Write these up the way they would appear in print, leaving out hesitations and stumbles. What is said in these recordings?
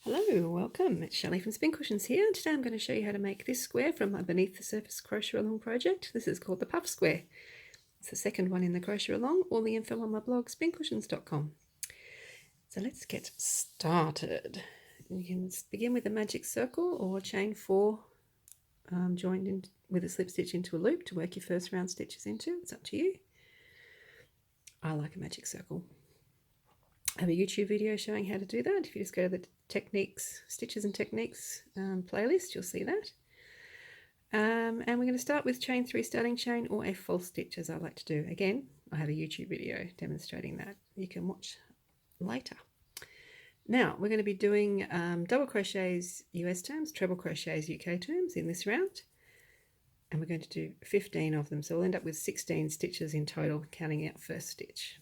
Hello, welcome. It's Shelley from Spin Cushions here. Today I'm going to show you how to make this square from my Beneath the Surface Crochet Along project. This is called the Puff Square. It's the second one in the Crochet Along. All the info on my blog, spincushions.com. So let's get started. You can begin with a magic circle or chain 4 joined in with a slip stitch into a loop to work your first round stitches into. It's up to you. I like a magic circle. I have a YouTube video showing how to do that. If you just go to the techniques, stitches and techniques playlist, you'll see that. And we're going to start with chain 3 starting chain or a false stitch, as I like to do. Again, I have a YouTube video demonstrating that. You can watch later. Now we're going to be doing double crochets US terms, treble crochets UK terms in this round, and we're going to do 15 of them. So we'll end up with 16 stitches in total, counting out first stitch.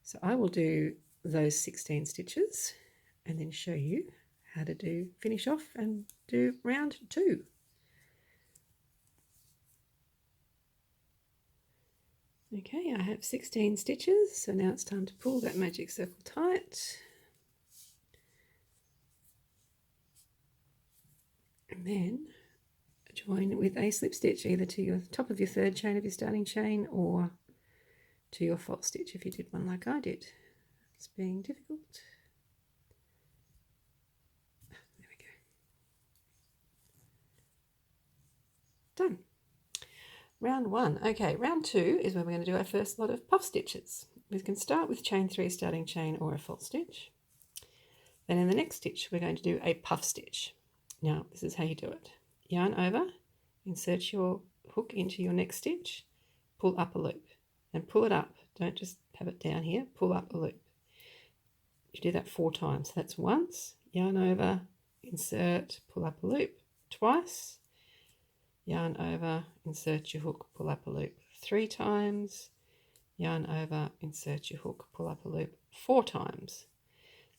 So I will do those 16 stitches and then show you how to finish off and do round 2. Okay, I have 16 stitches, so now it's time to pull that magic circle tight. And then join with a slip stitch either to your top of your third chain of your starting chain or to your false stitch if you did one like I did. It's being difficult. There we go. Done. Round 1. Okay, round 2 is where we're going to do our first lot of puff stitches. We can start with chain 3 starting chain or a false stitch. Then in the next stitch we're going to do a puff stitch. Now this is how you do it. Yarn over, insert your hook into your next stitch, pull up a loop. And pull it up. Don't just have it down here. Pull up a loop. You do that 4 times. So that's once, yarn over, insert, pull up a loop. Twice, yarn over, insert your hook, pull up a loop. 3 times, yarn over, insert your hook, pull up a loop. 4 times.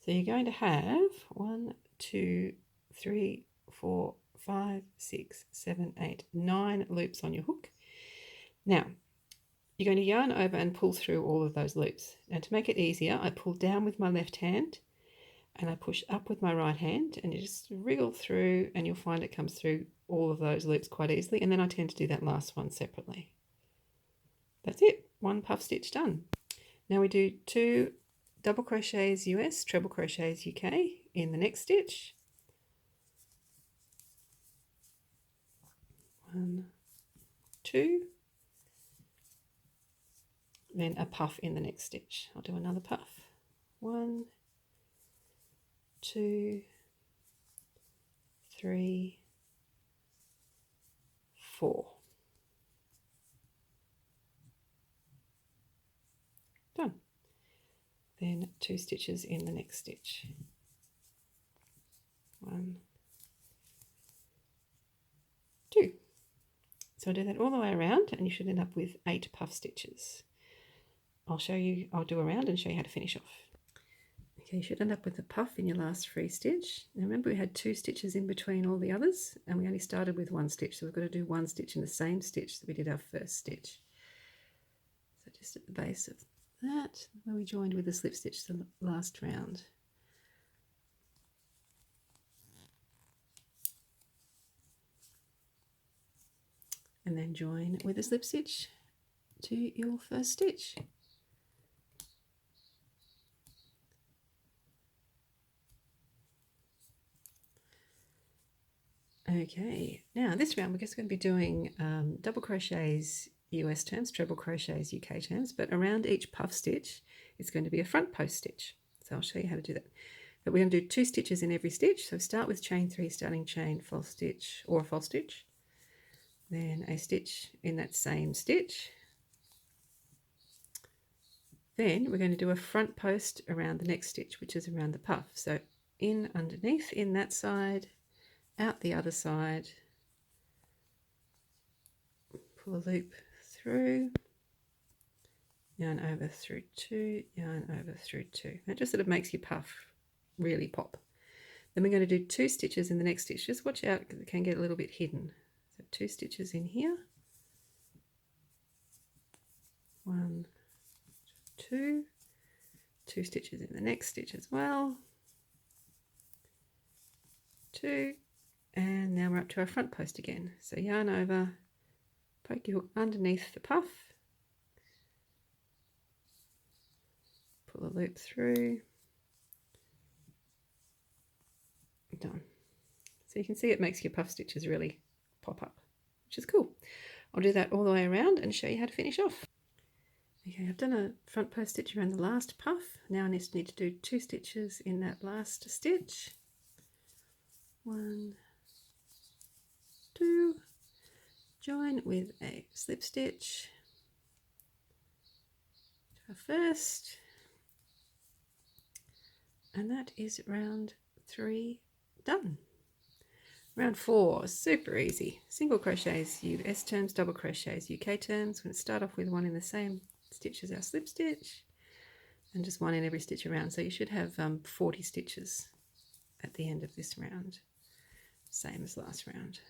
So you're going to have 1, 2, 3, 4, 5, 6, 7, 8, 9 loops on your hook. Now, you're going to yarn over and pull through all of those loops. Now to make it easier, I pull down with my left hand and I push up with my right hand, and you just wriggle through and you'll find it comes through all of those loops quite easily, and then I tend to do that last one separately. That's it, 1 puff stitch done. Now we do 2 double crochets US, treble crochets UK in the next stitch. 1, 2. Then a puff in the next stitch. I'll do another puff. 1, 2, 3, 4. Done. Then 2 stitches in the next stitch. 1, 2. So I do that all the way around and you should end up with 8 puff stitches. I'll do a round and show you how to finish off. Okay, you should end up with a puff in your last free stitch. Now remember we had 2 stitches in between all the others and we only started with 1 stitch, so we've got to do 1 stitch in the same stitch that we did our first stitch. So just at the base of that, where we joined with the slip stitch the last round. And then join with a slip stitch to your first stitch. Okay, now this round we're just going to be doing double crochets US terms, treble crochets UK terms, but around each puff stitch it's going to be a front post stitch. So I'll show you how to do that. But we're going to do 2 stitches in every stitch. So start with chain 3 starting chain, false stitch or a false stitch, then a stitch in that same stitch. Then we're going to do a front post around the next stitch, which is around the puff. So in underneath, in that side, out the other side, pull a loop through, yarn over through 2, yarn over through 2. That just sort of makes your puff really pop. Then we're going to do 2 stitches in the next stitch. Just watch out because it can get a little bit hidden. So 2 stitches in here, 1, 2, 2 stitches in the next stitch as well, 2, and now we're up to our front post again. So yarn over, poke your hook underneath the puff, pull a loop through, done. So you can see it makes your puff stitches really pop up, which is cool. I'll do that all the way around and show you how to finish off. Okay, I've done a front post stitch around the last puff. Now I need to do 2 stitches in that last stitch. 1, 2, join with a slip stitch to our first, and that is round 3 done. Round 4, super easy. Single crochets, US terms, double crochets, UK terms. We're going to start off with one in the same stitch as our slip stitch and just one in every stitch around. So you should have 40 stitches at the end of this round, same as last round.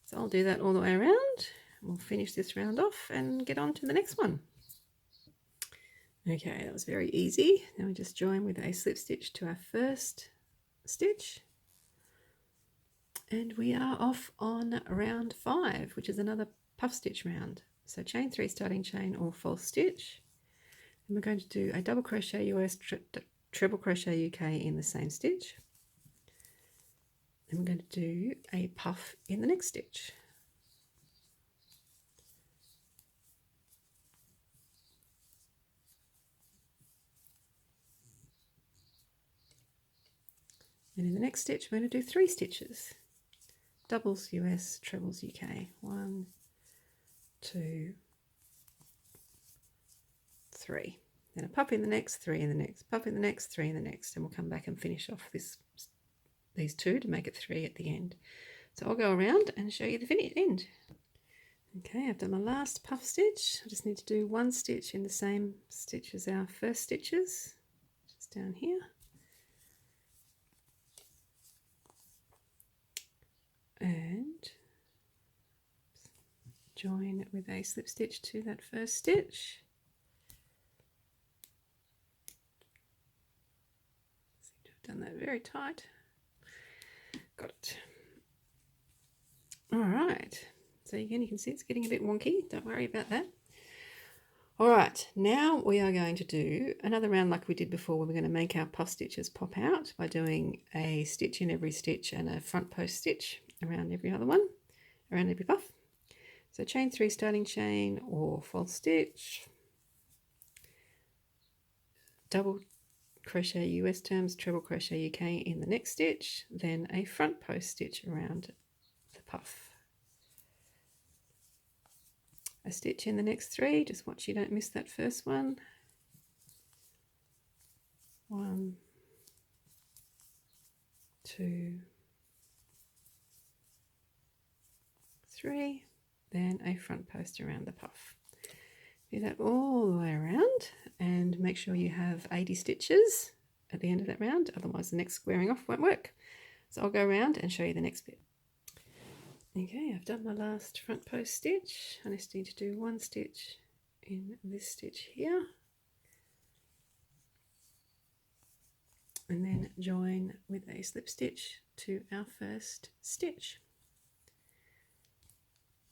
So I'll do that all the way around. We'll finish this round off and get on to the next one. Okay, that was very easy. Now we just join with a slip stitch to our first stitch. And we are off on round 5, which is another puff stitch round. So chain 3 starting chain or false stitch. And we're going to do a double crochet US, treble crochet UK in the same stitch. And we're going to do a puff in the next stitch. And in the next stitch, we're going to do 3 stitches. Doubles US, trebles UK. 1, 2, 3. Then a puff in the next, 3 in the next, puff in the next, 3 in the next, and we'll come back and finish off these 2 to make it 3 at the end. So I'll go around and show you the end. Okay, I've done my last puff stitch. I just need to do 1 stitch in the same stitch as our first stitches, just down here. And join with a slip stitch to that first stitch. Seem to have done that very tight. Got it. All right. So again, you can see it's getting a bit wonky. Don't worry about that. All right. Now we are going to do another round like we did before, where we're going to make our puff stitches pop out by doing a stitch in every stitch and a front post stitch around every other one, around every puff. So chain 3 starting chain or false stitch, double crochet US terms, treble crochet UK in the next stitch, then a front post stitch around the puff. A stitch in the next 3, just watch you don't miss that first one. 1, 2, 3, then a front post around the puff. Do that all the way around and make sure you have 80 stitches at the end of that round, otherwise the next squaring off won't work. So I'll go around and show you the next bit. Okay, I've done my last front post stitch. I just need to do 1 stitch in this stitch here and then join with a slip stitch to our first stitch.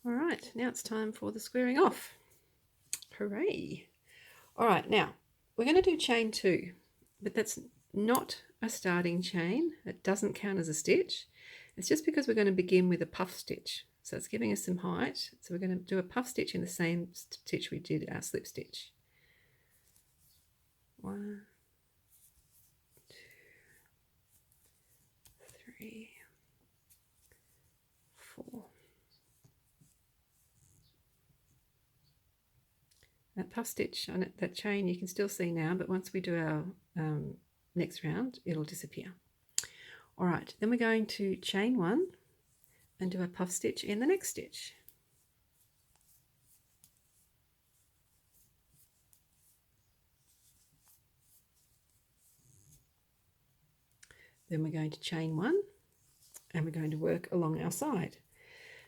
All right, now it's time for the squaring off. Hooray! All right, now we're going to do chain 2, but that's not a starting chain. It doesn't count as a stitch. It's just because we're going to begin with a puff stitch. So it's giving us some height. So we're going to do a puff stitch in the same stitch we did our slip stitch. 1, 2, 3, 4. That puff stitch on it, that chain you can still see now, but once we do our next round, it'll disappear. All right, then we're going to chain 1 and do a puff stitch in the next stitch. Then we're going to chain 1 and we're going to work along our side.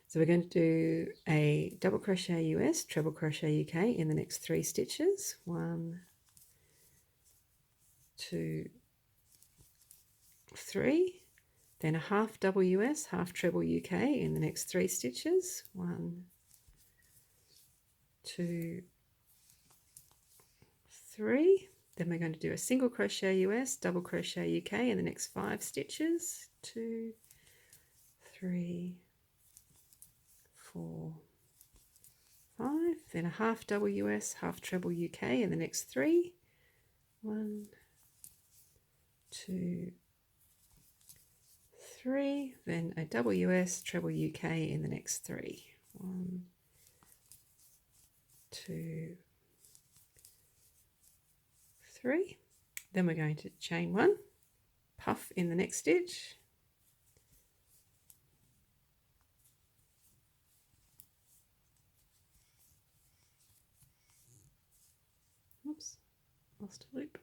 So we're going to do a double crochet US, treble crochet UK in the next 3 stitches. 1, 2, 3. then a half double US, half treble UK in the next 3 stitches. 1, 2, 3. Then we're going to do a single crochet US, double crochet UK in the next 5 stitches. 2, 3, 4, 5. Then a half double US, half treble UK in the next 3. 1, 2, 3. Then a double US, treble UK in the next 3. 1, 2, 3. Then we're going to chain 1, puff in the next stitch. Oops, lost a loop.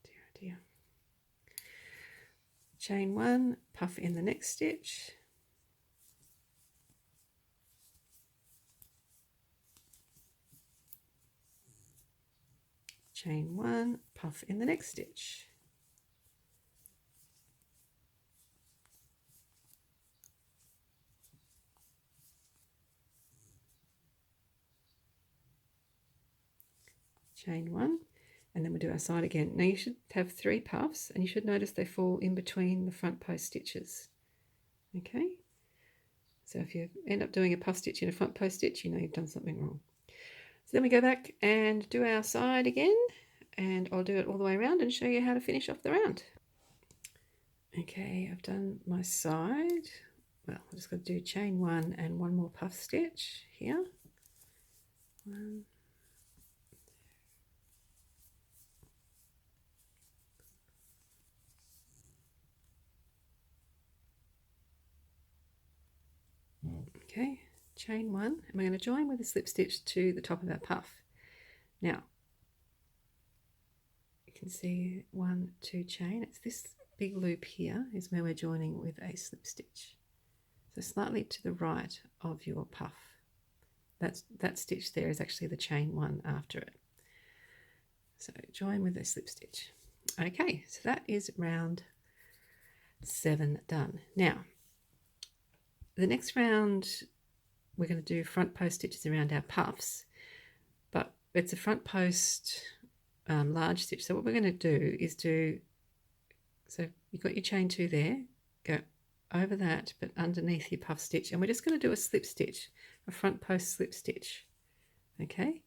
Dear, oh dear. Chain 1, puff in the next stitch. Chain 1, puff in the next stitch. Chain 1, and then we'll do our side again. Now you should have 3 puffs, and you should notice they fall in between the front post stitches. Okay, so if you end up doing a puff stitch in a front post stitch, you know you've done something wrong. So then we go back and do our side again, and I'll do it all the way around and show you how to finish off the round. Okay, I've done my side. Well, I'm just going to do chain 1 and 1 more puff stitch here. 1, okay, chain 1, and we're going to join with a slip stitch to the top of our puff. Now you can see 1, 2 chain. It's this big loop here is where we're joining with a slip stitch, so slightly to the right of your puff. That stitch there is actually the chain 1 after it. So join with a slip stitch. Okay, so that is round 7 done. Now the next round we're going to do front post stitches around our puffs, but it's a front post large stitch. So what we're going to do is so you've got your chain 2 there, go over that but underneath your puff stitch, and we're just going to do a slip stitch, a front post slip stitch. Okay,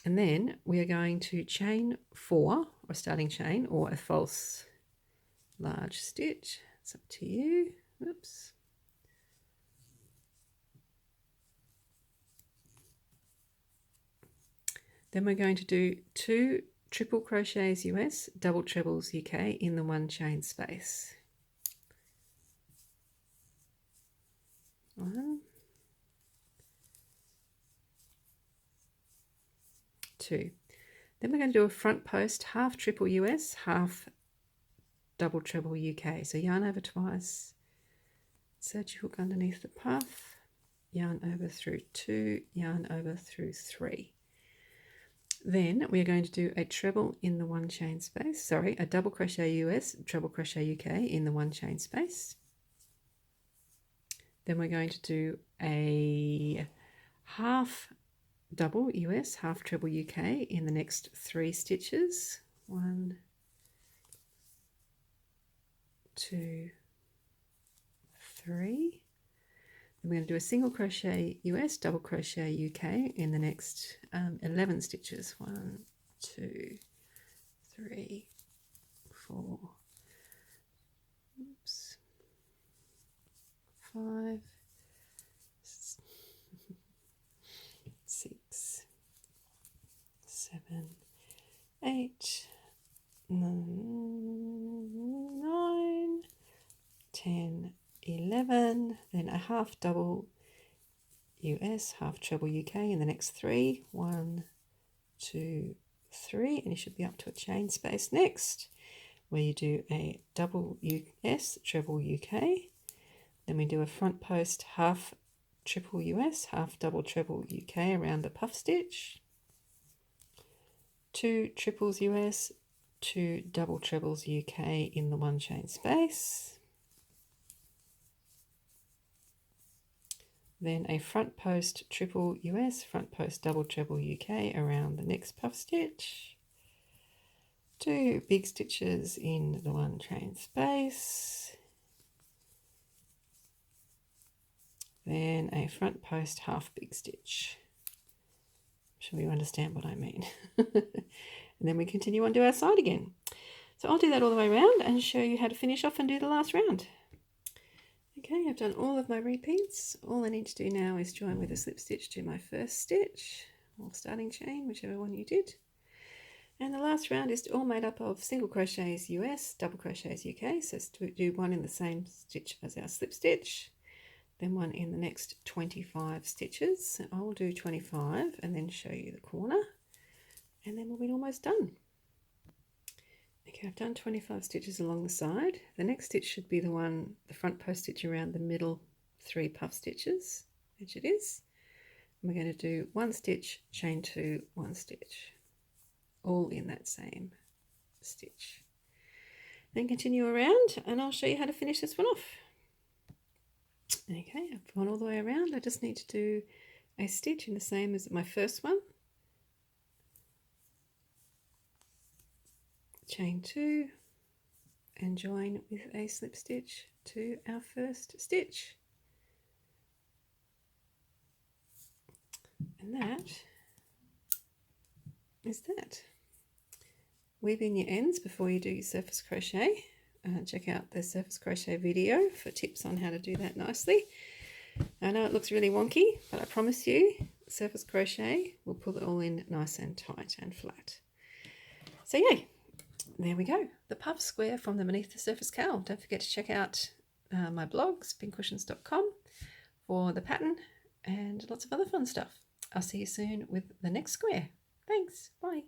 and then we are going to chain 4 or starting chain or a false large stitch. It's up to you. Oops. Then we're going to do 2 triple crochets US, double trebles UK in the 1 chain space. 1, 2. Then we're going to do a front post half triple US, half double treble UK. So yarn over twice, insert your hook underneath the puff, yarn over through 2, yarn over through 3. Then we are going to do a treble in the 1 chain space, sorry, a double crochet US, treble crochet UK in the 1 chain space. Then we're going to do a half double US, half treble UK in the next 3 stitches. 1, 2, 3. Then we're going to do a single crochet US, double crochet UK in the next 11 stitches. 1, 2, 3, 4, oops, 5, 6, 7, 8, 9, 10, 11, then a half double US, half treble UK in the next 3. 1, 2, 3, and you should be up to a chain space next, where you do a double US, treble UK. Then we do a front post half triple US, half double treble UK around the puff stitch, 2 triples US, 2 double trebles UK in the 1 chain space, then a front post triple US, front post double treble UK around the next puff stitch, 2 big stitches in the 1 chain space, then a front post half big stitch. I'm sure you understand what I mean. And then we continue on to our side again. So I'll do that all the way around and show you how to finish off and do the last round. Okay, I've done all of my repeats. All I need to do now is join with a slip stitch to my first stitch or starting chain, whichever one you did. And the last round is all made up of single crochets US, double crochets UK. So do one in the same stitch as our slip stitch, then one in the next 25 stitches. So I'll do 25 and then show you the corner, and then we'll be almost done. Okay, I've done 25 stitches along the side. The next stitch should be the front post stitch around the middle 3 puff stitches, which it is. And we're going to do 1 stitch, chain 2, 1 stitch, all in that same stitch. Then continue around and I'll show you how to finish this one off. Okay, I've gone all the way around. I just need to do a stitch in the same as my first one, chain 2 and join with a slip stitch to our first stitch, and that is that. Weave in your ends before you do your surface crochet. Check out the surface crochet video for tips on how to do that nicely. I know it looks really wonky, but I promise you surface crochet will pull it all in nice and tight and flat. So yay, there we go, the puff square from the Beneath the Surface CAL. Don't forget to check out my blogs, pincushions.com, for the pattern and lots of other fun stuff. I'll see you soon with the next square. Thanks, bye.